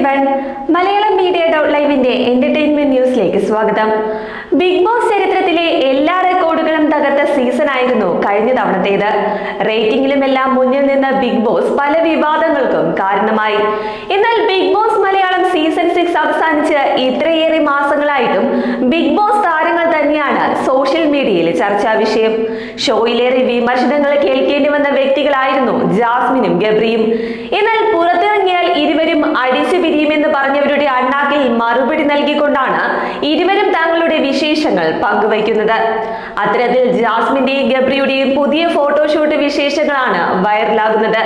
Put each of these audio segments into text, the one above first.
everyone. Malayalam media ലൈവിന്റെ entertainment ന്യൂസിലേക്ക് സ്വാഗതം. Big boss ചരിത്രത്തിലെ എല്ലാ റെക്കോർഡുകളും തകർത്ത സീസൺ ആയിരുന്നു കഴിഞ്ഞ തവണത്തേത്. റേറ്റിംഗിലും എല്ലാം മുന്നിൽ നിന്ന ബിഗ് ബോസ് പല വിവാദങ്ങൾക്കും കാരണമായി. എന്നാൽ ബിഗ് ബോസ് മലയാളം സീസൺ 6 അവസാനിച്ച് ഇത്രയേറെ മാസങ്ങളായിട്ടും ബിഗ് ബോസ് താരങ്ങൾ തന്നെയാണ് സോഷ്യൽ മീഡിയയിൽ ചർച്ചാ വിഷയം. ഷോയിലേറെ വിമർശനങ്ങൾ കേൾക്കേണ്ടി വന്ന വ്യക്തികളായിരുന്നു ജാസ്മിനും ഗബ്രിയും. എന്നാൽ പുറത്തിറങ്ങിയാൽ ഇരുവരും അടിച്ചു പിരിയുമെന്ന് പറഞ്ഞവരുടെ അണ്ണാക്കിൽ മറുപടി നൽകിക്കൊണ്ടാണ് ഇരുവരും തങ്ങളുടെ വിശേഷങ്ങൾ പങ്കുവയ്ക്കുന്നത്. അത്തരത്തിൽ ജാസ്മിന്റെയും ഗബ്രിയുടെയും പുതിയ ഫോട്ടോഷൂട്ട് വിശേഷങ്ങളാണ് വൈറലാകുന്നത്.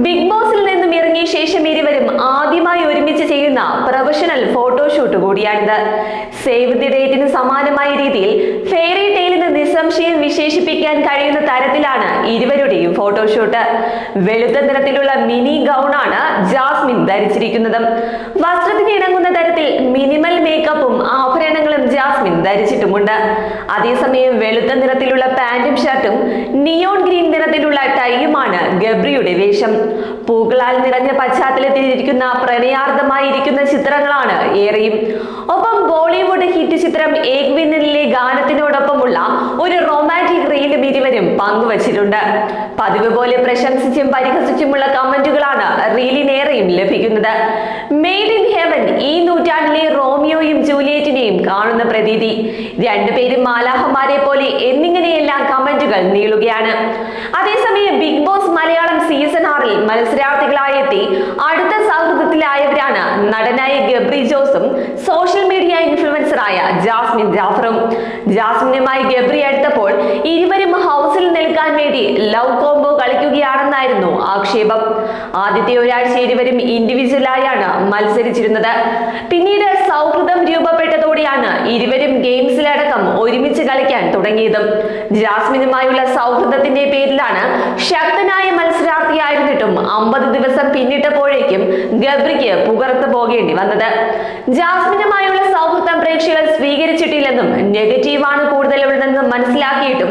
ബിഗ് ബോസിൽ നിന്നും ഇറങ്ങിയ ശേഷം ഇരുവരും ആദ്യമായി ഒരുമിച്ച് ചെയ്യുന്ന പ്രൊഫഷണൽ ഫോട്ടോഷൂട്ട് കൂടിയാണിത്. സേവ് ദി ഡേറ്റിന് സമാനമായ രീതിയിൽ ഫെയറി ടെയിലിന് നിസ്സംശയം വിശേഷിപ്പിക്കാൻ കഴിയുന്ന തരത്തിലാണ് ഇരുവരുടെയും ഫോട്ടോഷൂട്ട്. വെളുത്ത നിറത്തിലുള്ള മിനി ഗൗണാണ് ജാസ്മിൻ ധരിച്ചിരിക്കുന്നത്. വസ്ത്രത്തിന് ഇണങ്ങുന്ന തരത്തിൽ മിനിമൽ മേക്കപ്പും ആഭരണങ്ങളും ജാസ്മിൻ ധരിച്ചിട്ടുമുണ്ട്. അതേസമയം വെളുത്ത നിറത്തിലുള്ള പാന്റും ഷർട്ടും നിയോൺ ഗ്രീൻ നിറത്തിലുള്ള ടൈയുമാണ് ഗബ്രിയുടെ വേഷം. പൂക്കളാൽ നിറഞ്ഞ പശ്ചാത്തലത്തിൽ ഇരിക്കുന്ന പ്രണയാർദ്ധമായിരിക്കുന്ന ചിത്രങ്ങളാണ് ഏറെയും. ഒപ്പം ബോളിവുഡ് ഹിറ്റ് ചിത്രം ഏക് വിന്നിലെ ഗാനത്തിനോടൊപ്പമുള്ള ഒരു റൊമാൻറ്റിക് റീലും ഇരുവരും പങ്കുവച്ചിട്ടുണ്ട്. പതിവ് പോലെ പ്രശംസിച്ചും പരിഹസിച്ചുമുള്ള കമന്റുകളാണ് റീലിനേറെയും ലഭിക്കുന്നത്. മെയ്ഡ് ഇൻ ഹെവൻ, ഈ നൂറ്റാണ്ടിലെ റോമിയോയും ജൂലിയറ്റിനെയും കാണുന്ന പ്രതീതി, രണ്ടുപേരും മാലാഹമാരെ പോലെ എന്നിങ്ങനെയെല്ലാം കമന്റുകൾ നീളുകയാണ്. അതേസമയം ബിഗ് ബോസ് മലയാളം സീസൺ 6 മത്സരാർത്ഥികളായി എത്തി അടുത്ത സൗഹൃദത്തിലായവരാണ് നടനായ ഗബ്രി ജോസും സോഷ്യൽ മീഡിയ ഇൻഫ്ലുവൻസറായ ജാസ്മിൻ ജാഫറും. ജാസ്മിനുമായി ഗബ്രി എടുത്തപ്പോൾ ഇരുവരും ഹൗസിൽ നിൽക്കാൻ വേണ്ടി ലവ് കോംബോ കളിക്കുകയാണെന്നായിരുന്നു ആക്ഷേപം. ആദ്യത്തെ ഒരാഴ്ച ഇരുവരും ഇൻഡിവിജ്വലായാണ് മത്സരിച്ചിരുന്നത്. പിന്നീട് സൗഹൃദം രൂപപ്പെട്ടതോടെയാണ് ഇരുവരും ഗെയിംസിലടക്കം ഒരുമിച്ച് കളിക്കാൻ തുടങ്ങിയതും. ജാസ്മിനുമായുള്ള സൗഹൃദത്തിന്റെ പേരിലാണ് ശക്തനായ മത്സരാർത്ഥിയായിരുന്നിട്ടും 50 ദിവസം പിന്നിട്ടപ്പോഴേക്കും ഗബ്രിക്ക് പുറത്തു പോകേണ്ടി വന്നത്. ജാസ്മിനുമായുള്ള സൗഹൃദം പ്രേക്ഷകർ സ്വീകരിച്ചിട്ടില്ലെന്നും നെഗറ്റീവാണ് കൂടുതലുള്ളതെന്നും മനസ്സിലാക്കിയിട്ടും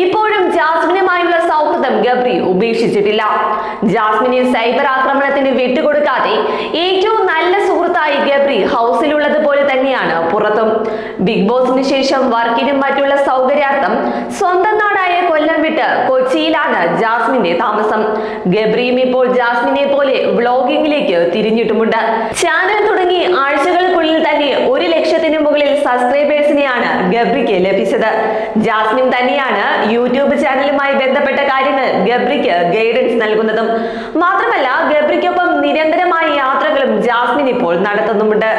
ഇപ്പോഴും ജാസ്മിനുമായുള്ള സൗഹൃദം ഗബ്രി ഉപേക്ഷിച്ചിട്ടില്ല. ജാസ്മിനെ സൈബർ ആക്രമണത്തിന് വിട്ടുകൊടുക്കാതെ ഏറ്റവും നല്ല സുഹൃത്തായി ഗബ്രി ഹൗസിലുള്ളത് പോലെ തന്നെയാണ് പുറത്തും. ബിഗ് ബോസിന് ശേഷം വർക്കിനും മറ്റുള്ള സൗകര്യാർത്ഥം സ്വന്തം നാടായ കൊല്ലം വിട്ട് കൊച്ചിയിലാണ് ജാസ്മിന്റെ താമസം. ഗബ്രിയും ഇപ്പോൾ ജാസ്മിനെ പോലെ വ്ളോഗിംഗിലേക്ക് തിരിഞ്ഞിട്ടുമുണ്ട്. ചാനൽ തുടങ്ങി ആഴ്ചകൾക്കുള്ളിൽ തന്നെ 1 ലക്ഷത്തിന് മുകളിൽ സബ്സ്ക്രൈബേഴ്സിനെയാണ് ഗബ്രിക്ക് ലഭിച്ചത്. ജാസ്മിൻ തന്നെയാണ് യൂട്യൂബ് ചാനലുമായി ബന്ധപ്പെട്ട കാര്യങ്ങൾ ഗബ്രിക്ക് ഗൈഡൻസ് നൽകുന്നതും. മാത്രമല്ല ഗബ്രിക്കൊപ്പം നിരന്തരമായ യാത്രകളും ജാസ്മിൻ ഇപ്പോൾ നടത്തുന്നുമുണ്ട്.